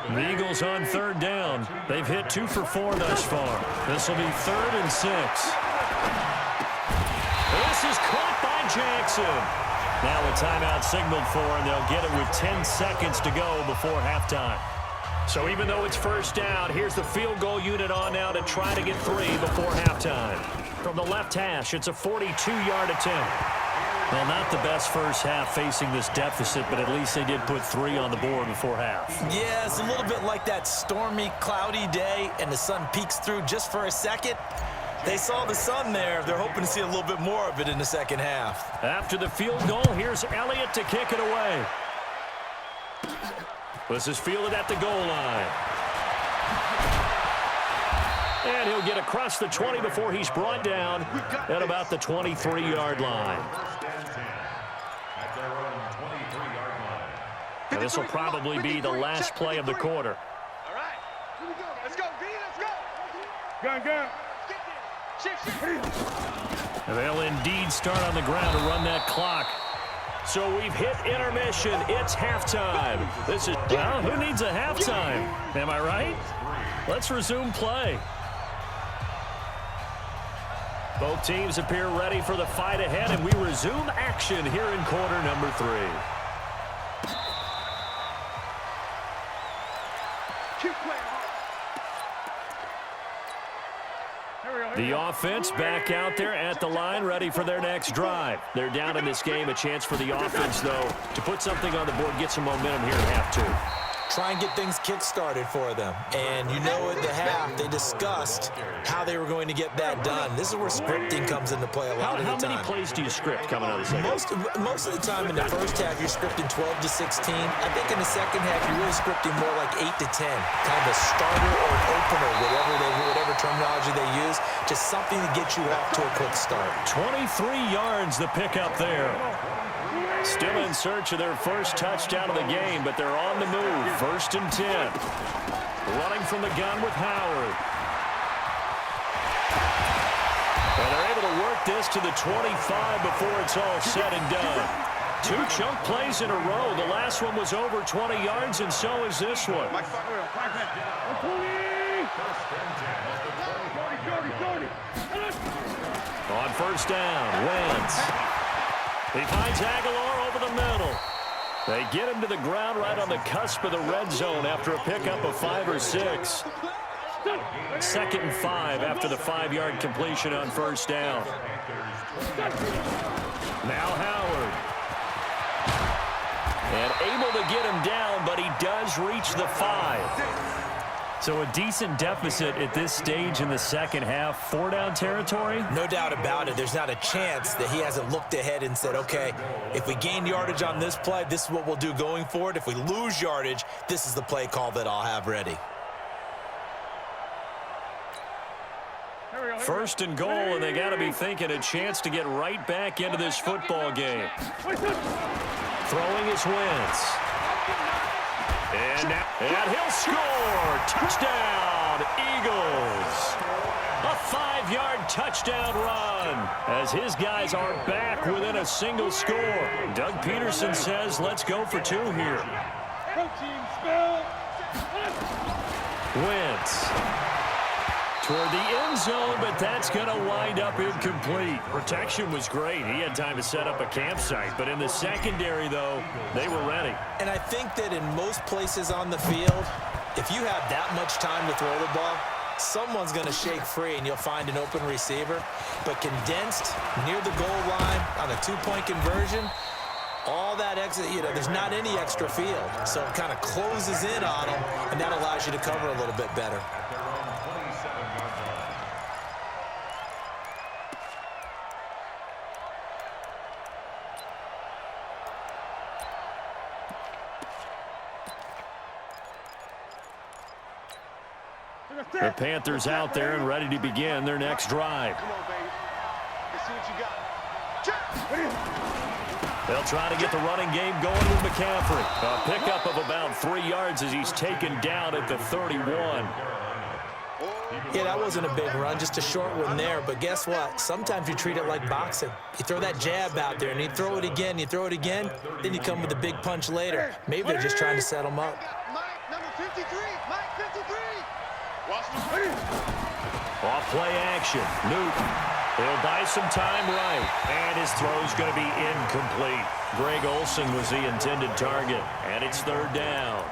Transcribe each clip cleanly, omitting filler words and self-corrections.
The Eagles on third down. They've hit 2 for 4 thus far. This will be 3rd and 6. This is caught by Jackson. Now a timeout signaled for, and they'll get it with 10 seconds to go before halftime. So even though it's first down, here's the field goal unit on now to try to get 3 before halftime. From the left hash, it's a 42-yard attempt. Well, not the best first half facing this deficit, but at least they did put 3 on the board before half. Yeah, it's a little bit like that stormy, cloudy day, and the sun peeks through just for a second. They saw the sun there. They're hoping to see a little bit more of it in the second half. After the field goal, here's Elliott to kick it away. This is fielded at the goal line. And he'll get across the 20 before he's brought down at about the 23-yard line. And this will probably be the last play of the quarter. All right. Here we go. Let's go, B. Let's go. Go. And they'll indeed start on the ground to run that clock. So we've hit intermission. It's halftime. This is, well, who needs a halftime? Am I right? Let's resume play. Both teams appear ready for the fight ahead, and we resume action here in quarter number 3. The offense back out there at the line, ready for their next drive. They're down in this game. A chance for the offense, though, to put something on the board, get some momentum here at half 2. Try and get things kick-started for them. And you know at the half, they discussed how they were going to get that done. This is where scripting comes into play a lot of the time. How many plays do you script coming out of the second? Most of the time in the first half, you're scripting 12 to 16. I think in the second half, you're really scripting more like 8 to 10. Kind of a starter or an opener, whatever terminology they use. Just something to get you off to a quick start. 23 yards the pickup there. Still in search of their first touchdown of the game, but they're on the move. 1st and 10. Running from the gun with Howard. And they're able to work this to the 25 before it's all said and done. 2 chunk plays in a row. The last one was over 20 yards, and so is this one. On first down, Wentz. He finds Aguilar over the middle. They get him to the ground right on the cusp of the red zone after a pickup of 5 or 6. 2nd and 5 after the 5-yard completion on first down. Now Howard. And able to get him down, but he does reach the 5. So a decent deficit at this stage in the second half. 4-down territory? No doubt about it. There's not a chance that he hasn't looked ahead and said, okay, if we gain yardage on this play, this is what we'll do going forward. If we lose yardage, this is the play call that I'll have ready. 1st and goal, and they got to be thinking a chance to get right back into this football game. Throwing his Wentz. And he'll score. Touchdown, Eagles. A 5-yard touchdown run as his guys are back within a single score. Doug Peterson says, let's go for 2 here. Wentz toward the end zone, but that's going to wind up incomplete. Protection was great. He had time to set up a campsite, but in the secondary, though, they were ready. And I think that in most places on the field, if you have that much time to throw the ball, someone's going to shake free and you'll find an open receiver. But condensed near the goal line on a 2-point conversion, all that exit, there's not any extra field. So it kind of closes in on them, and that allows you to cover a little bit better. The Panthers out there and ready to begin their next drive. Come on, baby. Let's see what you got. They'll try to get the running game going with McCaffrey. A pickup of about 3 yards as he's taken down at the 31. Yeah, that wasn't a big run, just a short one there. But guess what? Sometimes you treat it like boxing. You throw that jab out there, and you throw it again, then you come with a big punch later. Maybe they're just trying to set him up. Mike, number 53, Mike 53. Watch the Off play action. Newton. He'll buy some time right. And his throw's going to be incomplete. Greg Olsen was the intended target. And it's third down.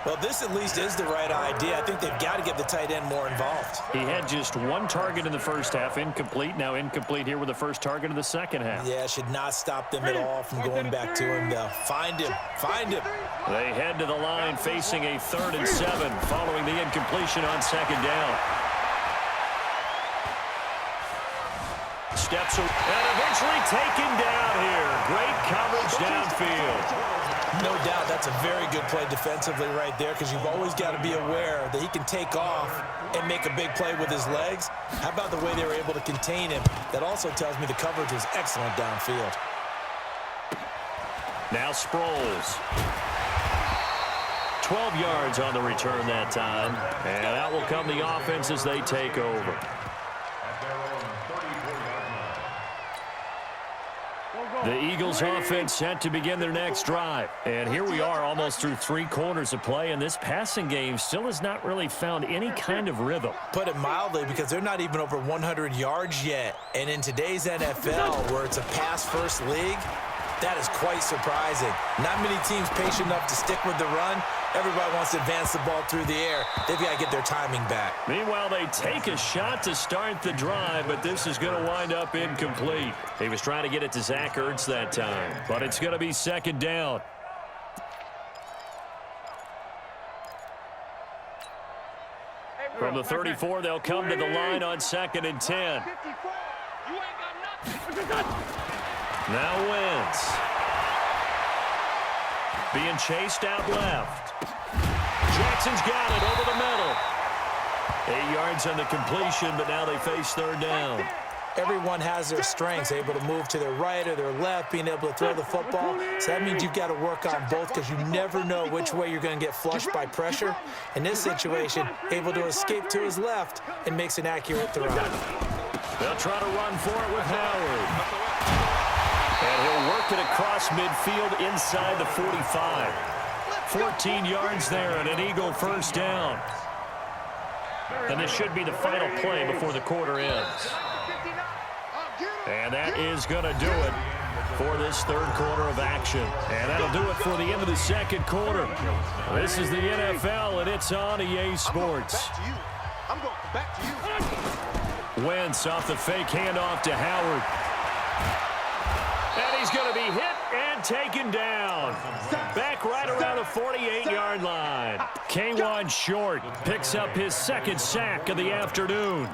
Well, this at least is the right idea. I think they've got to get the tight end more involved. He had just one target in the first half, incomplete. Now incomplete here with the first target of the second half. Yeah, should not stop them at all from going back to him, though. Find him. Find him. They head to the line facing a 3rd and 7 following the incompletion on second down. Steps and eventually taken down here. Great coverage downfield. No doubt that's a very good play defensively right there, because you've always got to be aware that he can take off and make a big play with his legs. How about the way they were able to contain him? That also tells me the coverage was excellent downfield. Now Sproles. 12 yards on the return that time. And out will come the offense as they take over. The Eagles offense set to begin their next drive. And here we are almost through 3 quarters of play, and this passing game still has not really found any kind of rhythm. Put it mildly, because they're not even over 100 yards yet. And in today's NFL, where it's a pass-first league, that is quite surprising. Not many teams patient enough to stick with the run. Everybody wants to advance the ball through the air. They've got to get their timing back. Meanwhile, they take a shot to start the drive, but this is going to wind up incomplete. He was trying to get it to Zach Ertz that time, but it's going to be second down. From the 34, they'll come to the line on 2nd and 10. Now Wentz. Being chased out left. Jackson's got it over the middle. 8 yards on the completion, but now they face third down. Everyone has their strengths, able to move to their right or their left, being able to throw the football. So that means you've got to work on both, because you never know which way you're going to get flushed by pressure. In this situation, able to escape to his left and makes an accurate throw. They'll try to run for it with Howard. And he'll work it across midfield inside the 45. 14 yards there and an Eagle first down. And this should be the final play before the quarter ends. And that is going to do it for this third quarter of action. And that'll do it for the end of the second quarter. This is the NFL, and it's on EA Sports. I'm going back to you. Wentz off the fake handoff to Howard. And he's going to be hit and taken down. Back right around the 48-yard line. K'Wan Short picks up his second sack of the afternoon.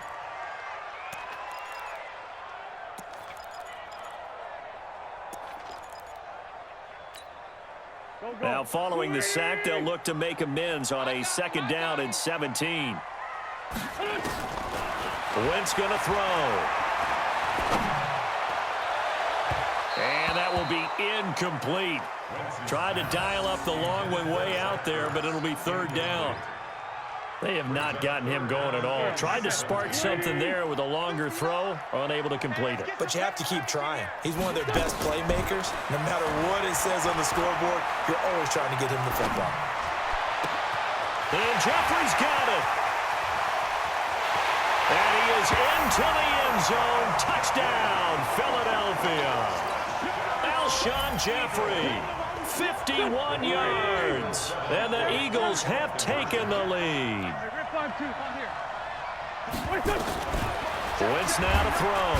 Now following the sack, they'll look to make amends on a 2nd down and 17. Wentz going to throw. And that will be incomplete. Tried to dial up the long one way out there, but it'll be third down. They have not gotten him going at all. Tried to spark something there with a longer throw, unable to complete it. But you have to keep trying. He's one of their best playmakers. No matter what it says on the scoreboard, you're always trying to get him the football. And Jeffrey's got it. And he is into the end zone. Touchdown, Philadelphia. Alshon Jeffrey, 51 yards. And the Eagles have taken the lead. Wentz now to throw.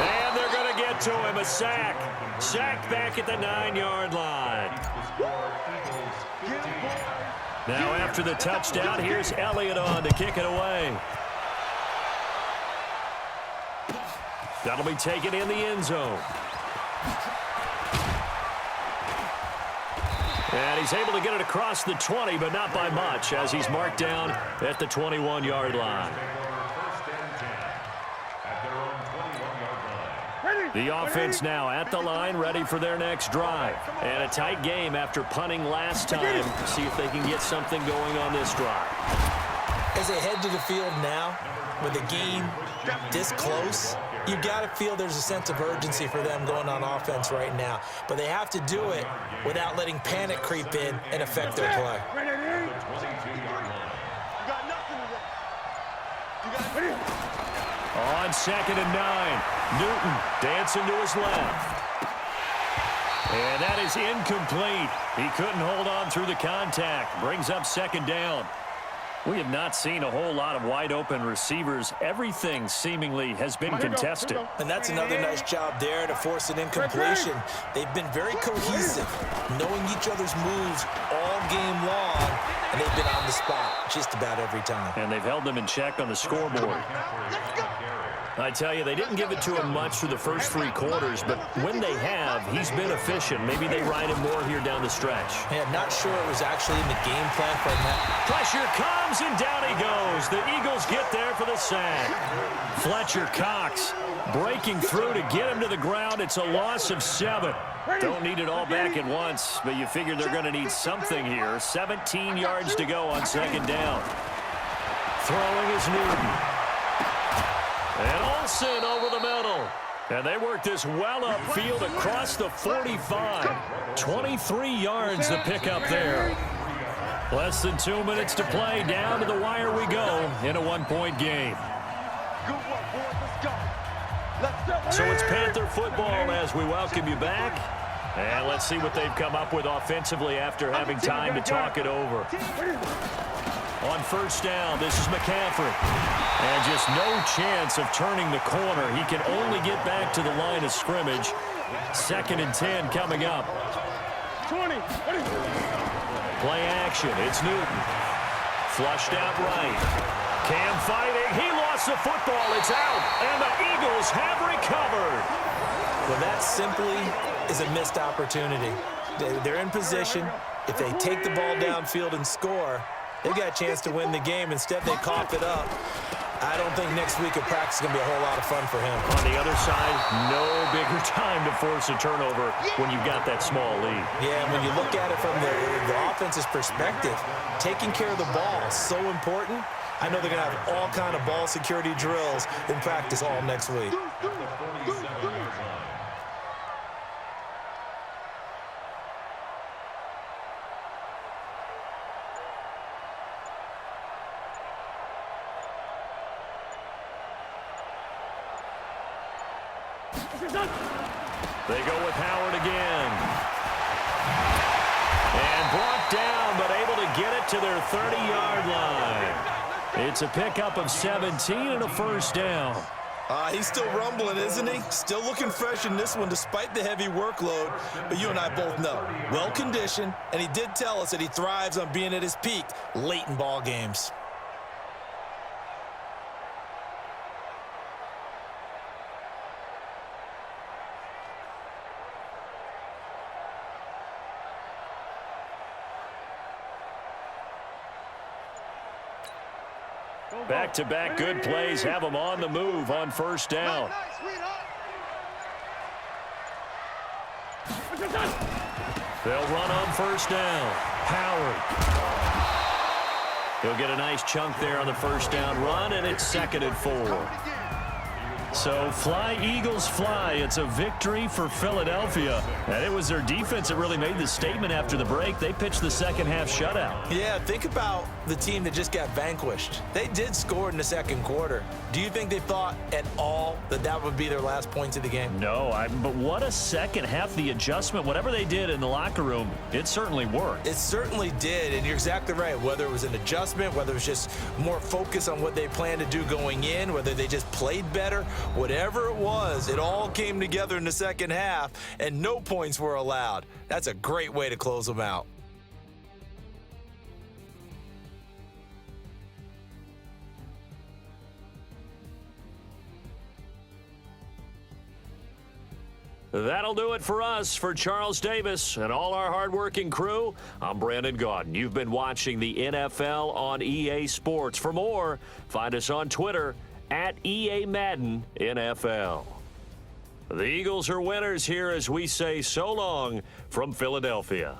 And they're going to get to him. A sack. Sack back at the 9-yard line. Now after the touchdown, here's Elliott on to kick it away. That'll be taken in the end zone. And he's able to get it across the 20, but not by much, as he's marked down at the 21-yard line. The offense now at the line, ready for their next drive. And a tight game after punting last time. See if they can get something going on this drive. As they head to the field now, with the game this close, you've got to feel there's a sense of urgency for them going on offense right now. But they have to do it without letting panic creep in and affect their play. On 2nd and 9, Newton dancing to his left. And that is incomplete. He couldn't hold on through the contact. Brings up 2nd down. We have not seen a whole lot of wide-open receivers. Everything seemingly has been contested. And that's another nice job there to force an incompletion. They've been very cohesive, knowing each other's moves all game long, and they've been on the spot just about every time. And they've held them in check on the scoreboard. I tell you, they didn't give it to him much through the first 3 quarters, but when they have, he's been efficient. Maybe they ride him more here down the stretch. Yeah, not sure it was actually in the game plan for him. Pressure comes, and down he goes. The Eagles get there for the sack. Fletcher Cox breaking through to get him to the ground. It's a loss of 7. Don't need it all back at once, but you figure they're going to need something here. 17 yards to go on 2nd down. Throwing is Newton. And Olsen over the middle. And they work this well upfield across the 45. 23 yards the pickup there. Less than 2 minutes to play. Down to the wire we go in a 1-point game. So it's Panther football as we welcome you back. And let's see what they've come up with offensively after having time to talk it over. On 1st down, this is McCaffrey. And just no chance of turning the corner. He can only get back to the line of scrimmage. 2nd and 10 coming up. 20. Play action. It's Newton. Flushed out right. Cam fighting. He lost the football. It's out. And the Eagles have recovered. Well, that simply is a missed opportunity. They're in position. If they take the ball downfield and score, they've got a chance to win the game. Instead, they cough it up. I don't think next week at practice is going to be a whole lot of fun for him. On the other side, no bigger time to force a turnover when you've got that small lead. Yeah, and when you look at it from the offense's perspective, taking care of the ball is so important. I know they're going to have all kind of ball security drills in practice all next week. They go with Howard again. And brought down, but able to get it to their 30-yard line. It's a pickup of 17 and a 1st down. He's still rumbling, isn't he? Still looking fresh in this one despite the heavy workload. But you and I both know, well-conditioned, and he did tell us that he thrives on being at his peak late in ball games. Back-to-back good plays have them on the move on 1st down. They'll run on 1st down. Howard. He'll get a nice chunk there on the 1st down run, and it's 2nd and 4. So fly, Eagles, fly. It's a victory for Philadelphia. And it was their defense that really made the statement after the break. They pitched the second-half shutout. Yeah, think about the team that just got vanquished. They did score in the 2nd quarter. Do you think they thought at all that that would be their last points of the game? No, but what a second half. The adjustment, whatever they did in the locker room, it certainly worked. It certainly did, and you're exactly right. Whether it was an adjustment, whether it was just more focus on what they planned to do going in, whether they just played better, whatever it was, it all came together in the 2nd half, and no points were allowed. That's a great way to close them out. That'll do it for us. For Charles Davis and all our hardworking crew, I'm Brandon Gaudin. You've been watching the NFL on EA Sports. For more, find us on Twitter at EA Madden NFL. The Eagles are winners here as we say so long from Philadelphia.